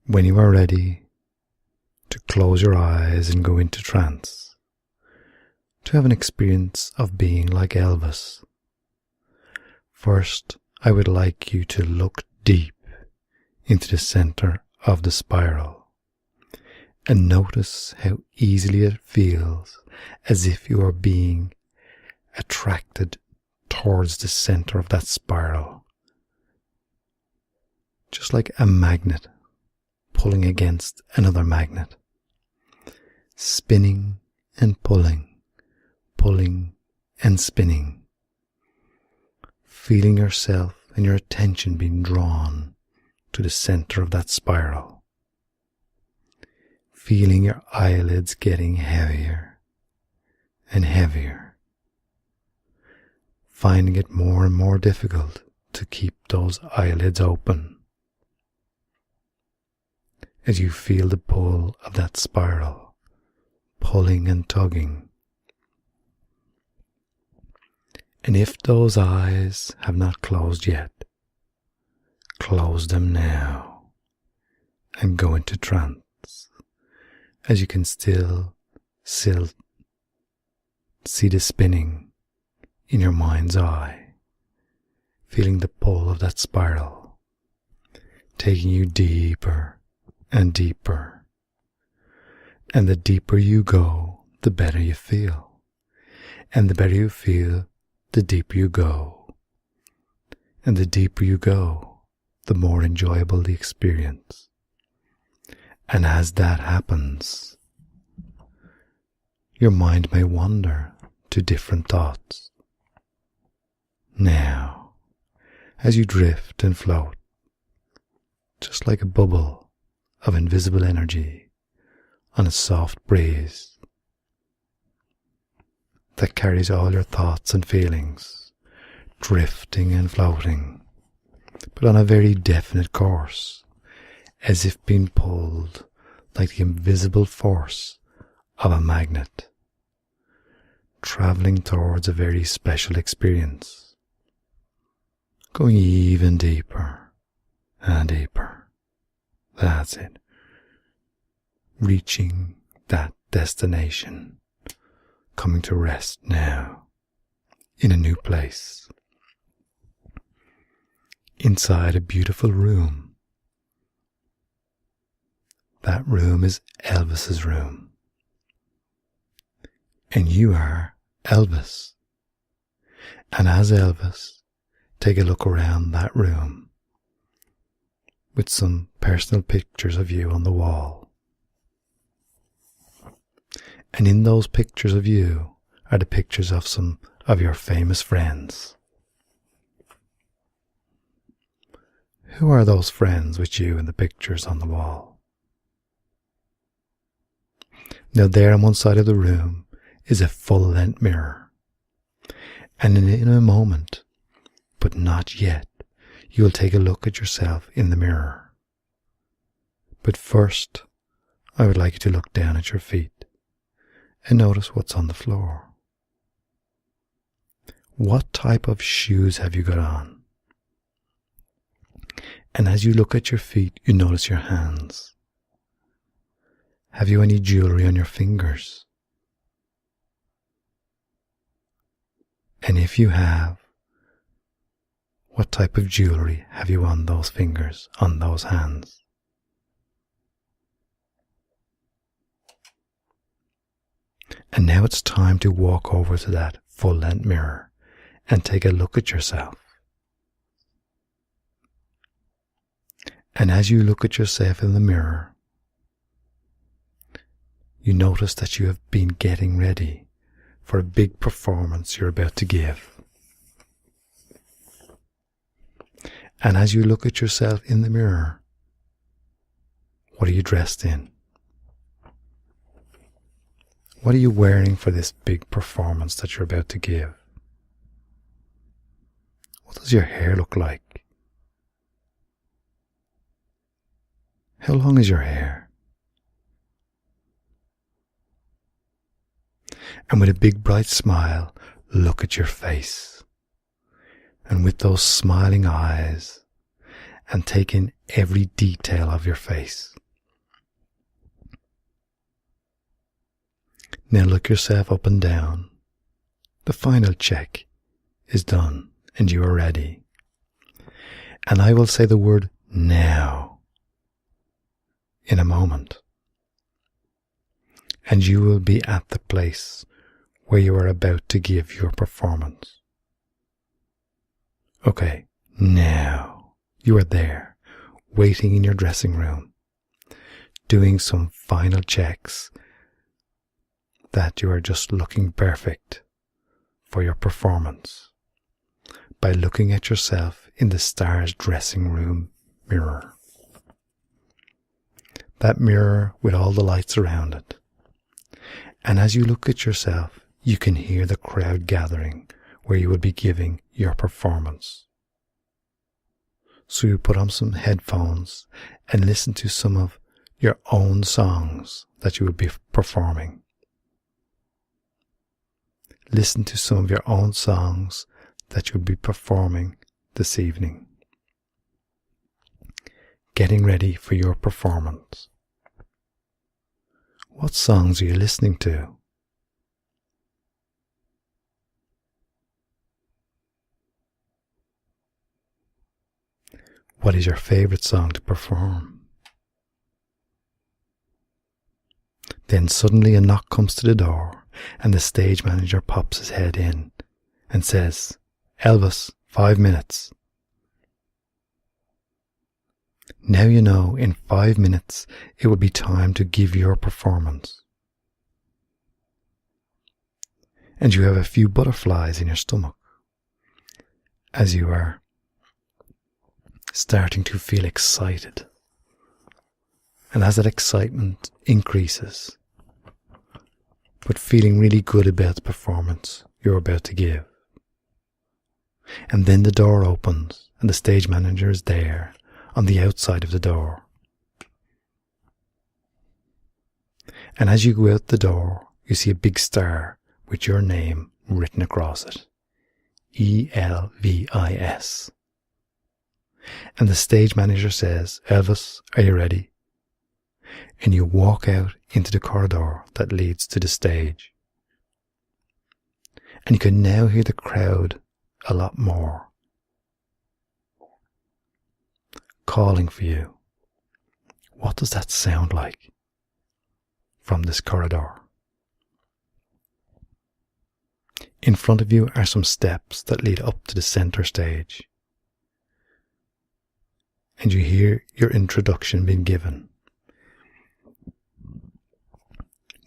when you are ready to close your eyes and go into trance, to have an experience of being like Elvis, first I would like you to look deep into the center of the spiral and notice how easily it feels, as if you are being attracted towards the center of that spiral, just like a magnet pulling against another magnet, spinning and pulling, pulling and spinning, feeling yourself and your attention being drawn to the center of that spiral, feeling your eyelids getting heavier and heavier, finding it more and more difficult to keep those eyelids open as you feel the pull of that spiral, pulling and tugging. And if those eyes have not closed yet, close them now and go into trance, as you can still see the spinning in your mind's eye, feeling the pull of that spiral, taking you deeper and deeper. And the deeper you go, the better you feel. And the better you feel, the deeper you go. And the deeper you go, the more enjoyable the experience. And as that happens, your mind may wander to different thoughts. Now, as you drift and float, just like a bubble of invisible energy on a soft breeze that carries all your thoughts and feelings, drifting and floating, but on a very definite course, as if being pulled like the invisible force of a magnet, traveling towards a very special experience, going even deeper and deeper. That's it. Reaching that destination, coming to rest now in a new place, inside a beautiful room. That room is Elvis's room, and you are Elvis. And as Elvis, take a look around that room with some personal pictures of you on the wall. And in those pictures of you are the pictures of some of your famous friends. Who are those friends with you in the pictures on the wall? Now there on one side of the room is a full-length mirror. And in a moment, but not yet, you will take a look at yourself in the mirror. But first, I would like you to look down at your feet and notice what's on the floor. What type of shoes have you got on? And as you look at your feet, you notice your hands. Have you any jewelry on your fingers? And if you have, what type of jewelry have you on those fingers, on those hands? And now it's time to walk over to that full-length mirror and take a look at yourself. And as you look at yourself in the mirror, you notice that you have been getting ready for a big performance you're about to give. And as you look at yourself in the mirror, what are you dressed in? What are you wearing for this big performance that you're about to give? What does your hair look like? How long is your hair? And with a big bright smile, look at your face. And with those smiling eyes and take in every detail of your face. Now look yourself up and down. The final check is done and you are ready. And I will say the word now in a moment. And you will be at the place where you are about to give your performance. Okay, now you are there, waiting in your dressing room, doing some final checks that you are just looking perfect for your performance by looking at yourself in the star's dressing room mirror. That mirror with all the lights around it. And as you look at yourself, you can hear the crowd gathering where you will be giving your performance. So you put on some headphones and listen to some of your own songs that you will be performing. Listen to some of your own songs that you'll be performing this evening. Getting ready for your performance. What songs are you listening to? What is your favorite song to perform? Then suddenly a knock comes to the door and the stage manager pops his head in and says, "Elvis, 5 minutes." Now you know in 5 minutes it will be time to give your performance. And you have a few butterflies in your stomach as you are starting to feel excited. And as that excitement increases, but feeling really good about the performance you're about to give. And then the door opens and the stage manager is there on the outside of the door. And as you go out the door, you see a big star with your name written across it. Elvis. And the stage manager says, "Elvis, are you ready?" And you walk out into the corridor that leads to the stage. And you can now hear the crowd a lot more, calling for you. What does that sound like from this corridor? In front of you are some steps that lead up to the center stage. And you hear your introduction being given.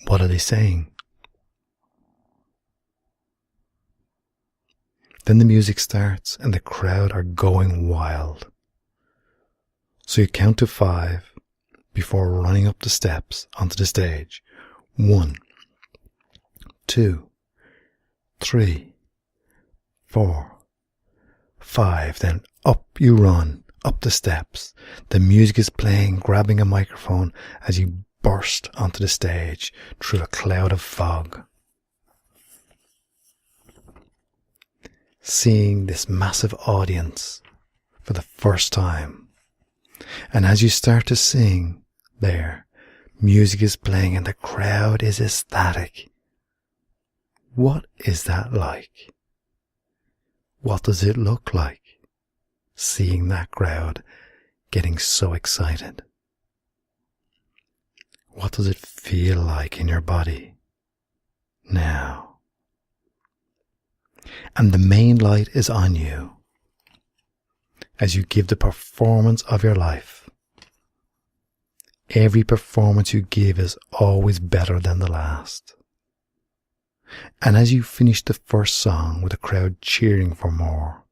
What are they saying? Then the music starts and the crowd are going wild. So you count to 5 before running up the steps onto the stage. 1, 2, 3, 4, 5. Then up you run, up the steps. The music is playing, grabbing a microphone as you burst onto the stage through a cloud of fog. Seeing this massive audience for the first time. And as you start to sing there, music is playing and the crowd is ecstatic. What is that like? What does it look like? Seeing that crowd getting so excited. What does it feel like in your body now? And the main light is on you as you give the performance of your life. Every performance you give is always better than the last. And as you finish the first song with the crowd cheering for more,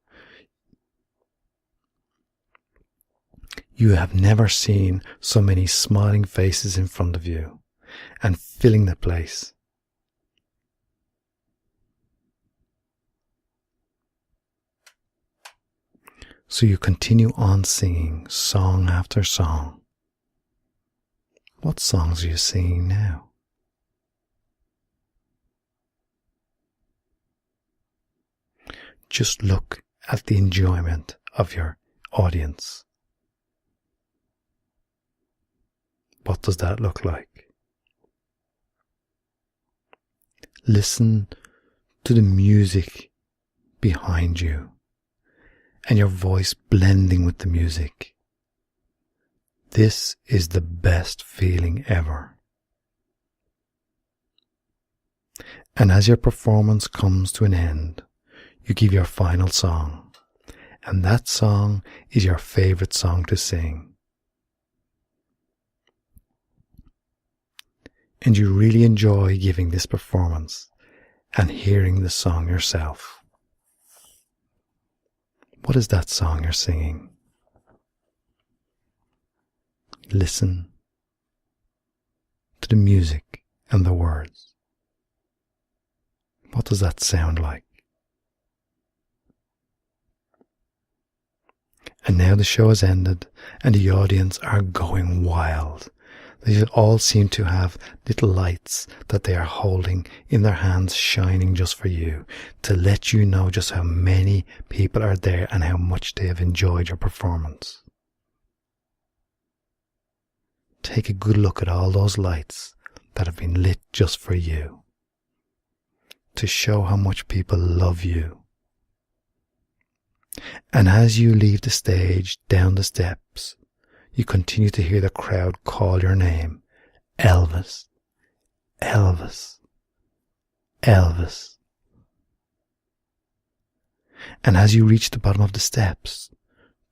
you have never seen so many smiling faces in front of you and filling the place. So you continue on singing song after song. What songs are you singing now? Just look at the enjoyment of your audience what does that look like? Listen to the music behind you and your voice blending with the music. This is the best feeling ever. And as your performance comes to an end, you give your final song, and that song is your favorite song to sing. And you really enjoy giving this performance and hearing the song yourself. What is that song you're singing? Listen to the music and the words. What does that sound like? And now the show has ended and the audience are going wild. They all seem to have little lights that they are holding in their hands, shining just for you, to let you know just how many people are there and how much they have enjoyed your performance. Take a good look at all those lights that have been lit just for you, to show how much people love you. And as you leave the stage, down the steps, you continue to hear the crowd call your name, Elvis, Elvis, Elvis. And as you reach the bottom of the steps,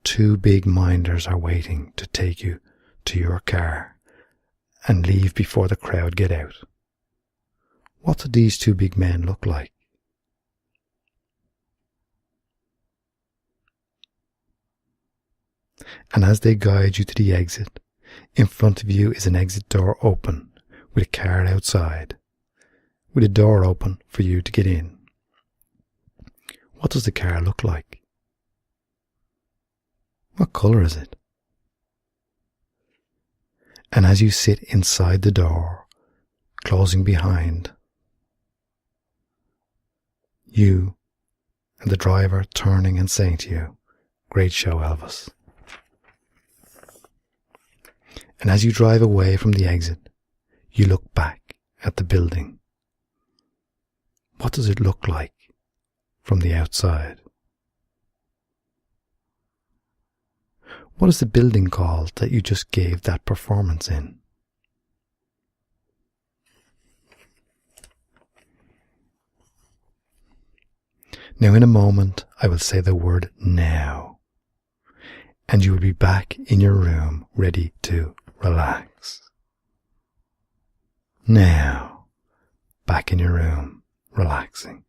2 big minders are waiting to take you to your car and leave before the crowd get out. What do these 2 big men look like? And as they guide you to the exit, in front of you is an exit door open with a car outside, with a door open for you to get in. What does the car look like? What colour is it? And as you sit inside the door, closing behind, you and the driver turning and saying to you, "Great show, Elvis." And as you drive away from the exit, you look back at the building. What does it look like from the outside? What is the building called that you just gave that performance in? Now in a moment, I will say the word now, and you will be back in your room ready to relax. Now, back in your room, relaxing,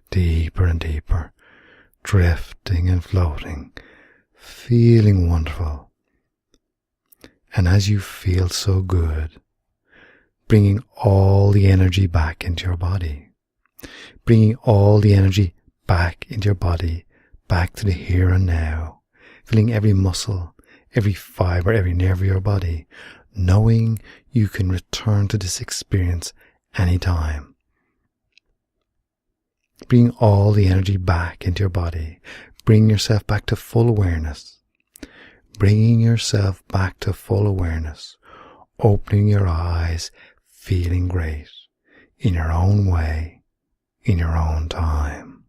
deeper and deeper, drifting and floating, feeling wonderful. And as you feel so good, bringing all the energy back into your body, bringing all the energy back into your body, back to the here and now, feeling every muscle, every fiber, every nerve of your body, knowing you can return to this experience anytime. Bring all the energy back into your body. Bring yourself back to full awareness. Bringing yourself back to full awareness. Opening your eyes, feeling great, in your own way, in your own time.